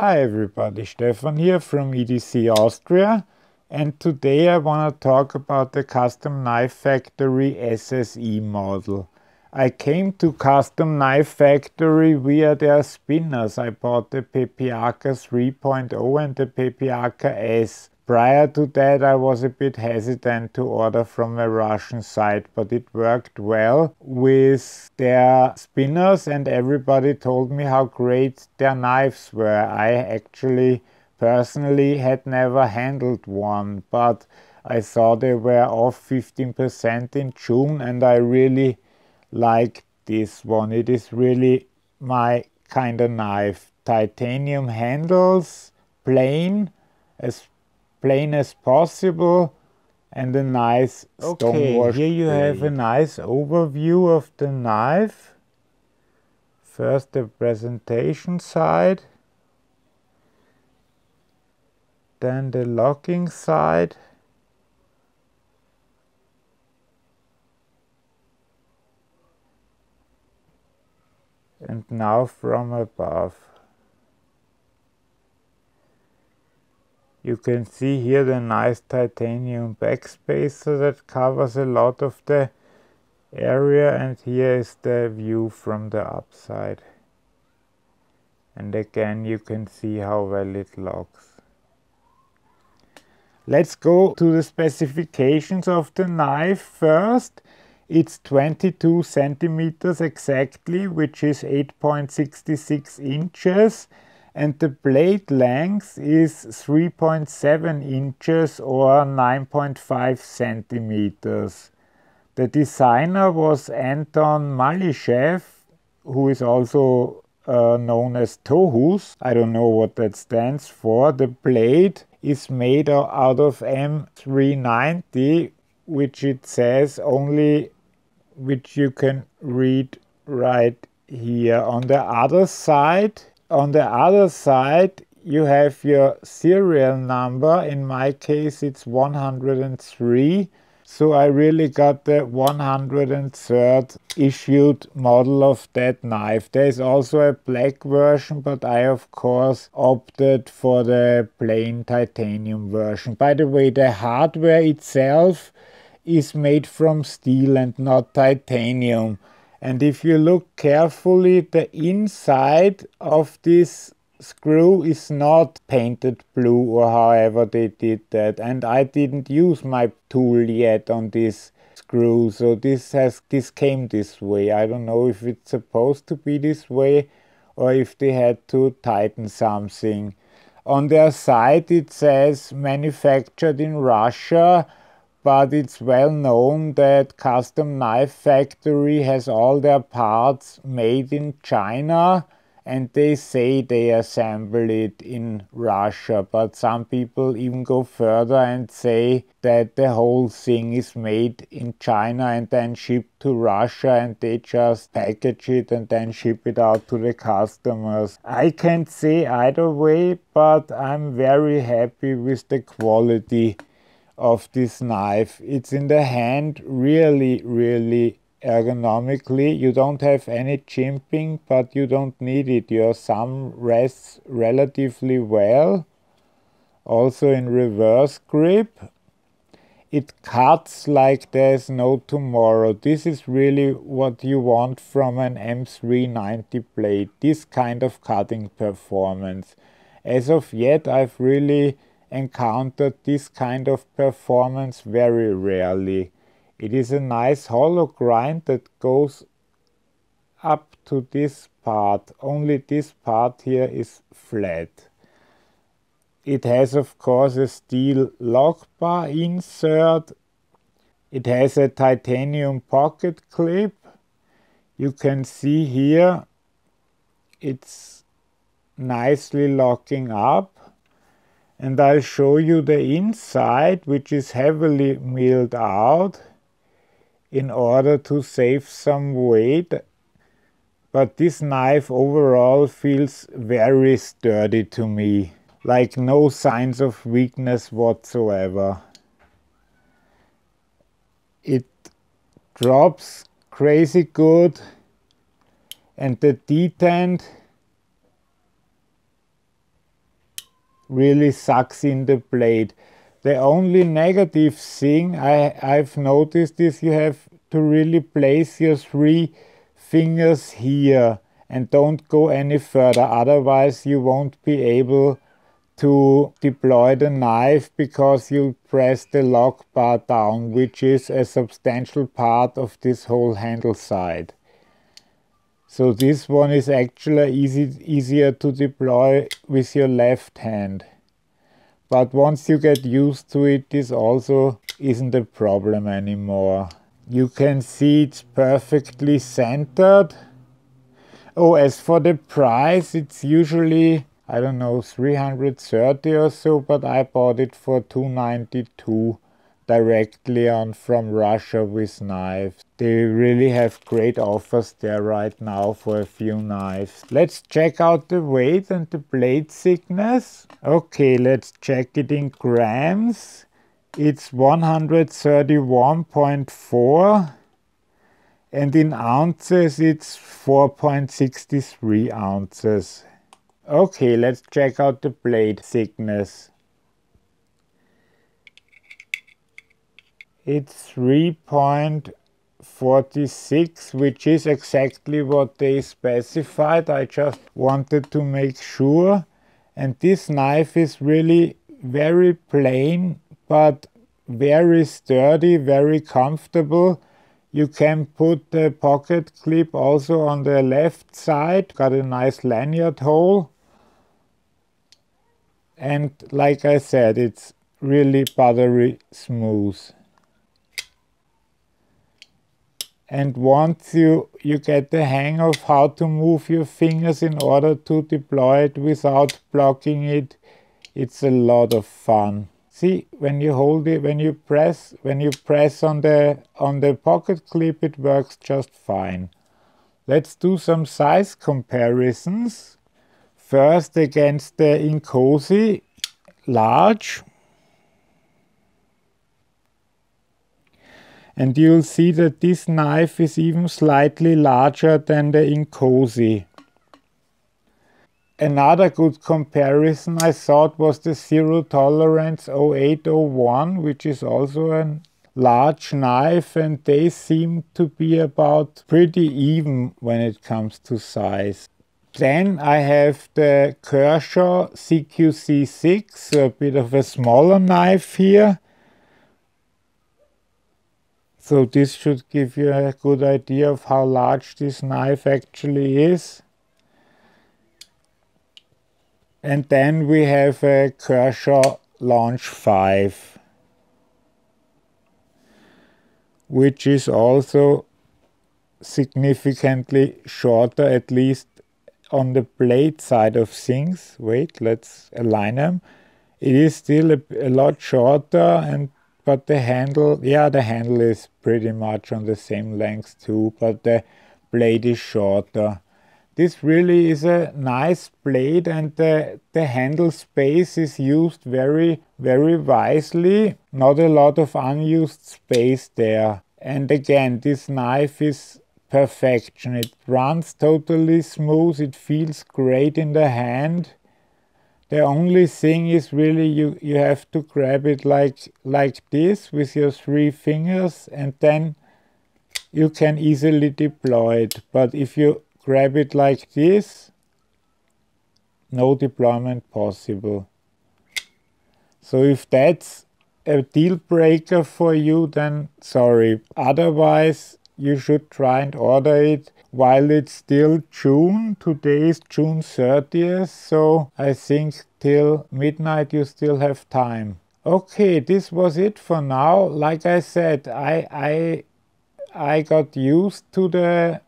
Hi everybody, Stefan here from EDC Austria, and today I want to talk about the Custom Knife Factory S.S.E model. I came to Custom Knife Factory via their spinners. I bought the Pepiaka 3.0 and the Pepiaka S. Prior to that I was a bit hesitant to order from a Russian site, but it worked well with their spinners and everybody told me how great their knives were. I actually personally had never handled one, but I saw they were off 15% in June and I really like this one. It is really my kind of knife. Titanium handles, plain as possible, and a nice stone wash. Here you have a nice overview of the knife. First the presentation side, then the locking side, and now from above. You can see here the nice titanium backspacer that covers a lot of the area, and here is the view from the upside. And again you can see how well it locks. Let's go to the specifications of the knife first. It's 22 centimeters exactly, which is 8.66 inches. And the blade length is 3.7 inches or 9.5 centimeters. The designer was Anton Malishev, who is also known as Tohus. I don't know what that stands for. The blade is made out of M390, which it says only, which you can read right here. On the other side, you have your serial number. In my case it's 103, so I really got the 103rd issued model of that knife. There is also a black version, but I of course opted for the plain titanium version. By the way, the hardware itself is made from steel and not titanium. And if you look carefully, the inside of this screw is not painted blue, or however they did that. And I didn't use my tool yet on this screw, so this came this way. I don't know if it's supposed to be this way or if they had to tighten something. On their side it says manufactured in Russia, but it's well known that Custom Knife Factory has all their parts made in China, and they say they assemble it in Russia, but some people even go further and say that the whole thing is made in China and then shipped to Russia, and they just package it and then ship it out to the customers. I can't say either way, but I'm very happy with the quality of this knife. It's in the hand really ergonomically. You don't have any jimping, but you don't need it. Your thumb rests relatively well. Also in reverse grip. It cuts like there's no tomorrow. This is really what you want from an M390 blade, this kind of cutting performance. As of yet, I've really encountered this kind of performance very rarely. It is a nice hollow grind that goes up to this part. Only this part here is flat. It has of course a steel lock bar insert. It has a titanium pocket clip. You can see here it's nicely locking up. And I'll show you the inside, which is heavily milled out in order to save some weight. But this knife overall feels very sturdy to me, like no signs of weakness whatsoever. It drops crazy good, and the detent really sucks in the blade. The only negative thing I've noticed is you have to really place your 3 fingers here and don't go any further, otherwise you won't be able to deploy the knife because you press the lock bar down, which is a substantial part of this whole handle side. So this one is actually easier to deploy with your left hand. But once you get used to it, this also isn't a problem anymore. You can see it's perfectly centered. Oh, as for the price, it's usually, I don't know, 330 or so, but I bought it for 292 directly on from Russia with knives. They really have great offers there right now for a few knives. Let's check out the weight and the blade thickness. Okay, let's check it in grams. It's 131.4. And in ounces, it's 4.63 ounces. Okay, let's check out the blade thickness. It's 3.46, which is exactly what they specified. I just wanted to make sure. And this knife is really very plain, but very sturdy, very comfortable. You can put the pocket clip also on the left side. Got a nice lanyard hole. And like I said, it's really buttery smooth. And once you get the hang of how to move your fingers in order to deploy it without blocking it, it's a lot of fun. See, when you hold it, when you press on the pocket clip, it works just fine. Let's do some size comparisons. First against the Inkosi large. And you'll see that this knife is even slightly larger than the Inkosi. Another good comparison I thought was the Zero Tolerance 0801, which is also a large knife, and they seem to be about pretty even when it comes to size. Then I have the Kershaw CQC6, a bit of a smaller knife here. So this should give you a good idea of how large this knife actually is. And then we have a Kershaw Launch 5, which is also significantly shorter, at least on the blade side of things. Wait, let's align them. It is still a lot shorter, but the handle, yeah, the handle is pretty much on the same length too, but the blade is shorter. This really is a nice blade, and the handle space is used very, very wisely. Not a lot of unused space there. And again, this knife is perfection. It runs totally smooth. It feels great in the hand. The only thing is really you have to grab it like this with your 3 fingers, and then you can easily deploy it. But if you grab it like this, no deployment possible. So if that's a deal breaker for you, then sorry. Otherwise, you should try and order it while it's still June. Today is June 30th, so I think till midnight you still have time. Okay, this was it for now. Like I said, I got used to the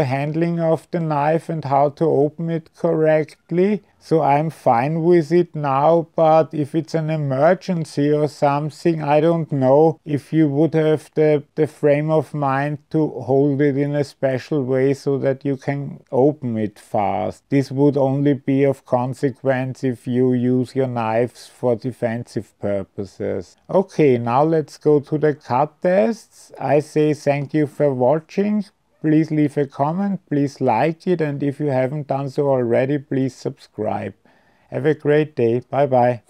handling of the knife and how to open it correctly. So I'm fine with it now, but if it's an emergency or something, I don't know if you would have the frame of mind to hold it in a special way so that you can open it fast. This would only be of consequence if you use your knives for defensive purposes. Okay, now let's go to the cut tests. I say thank you for watching. Please leave a comment, please like it, and if you haven't done so already, please subscribe. Have a great day. Bye bye.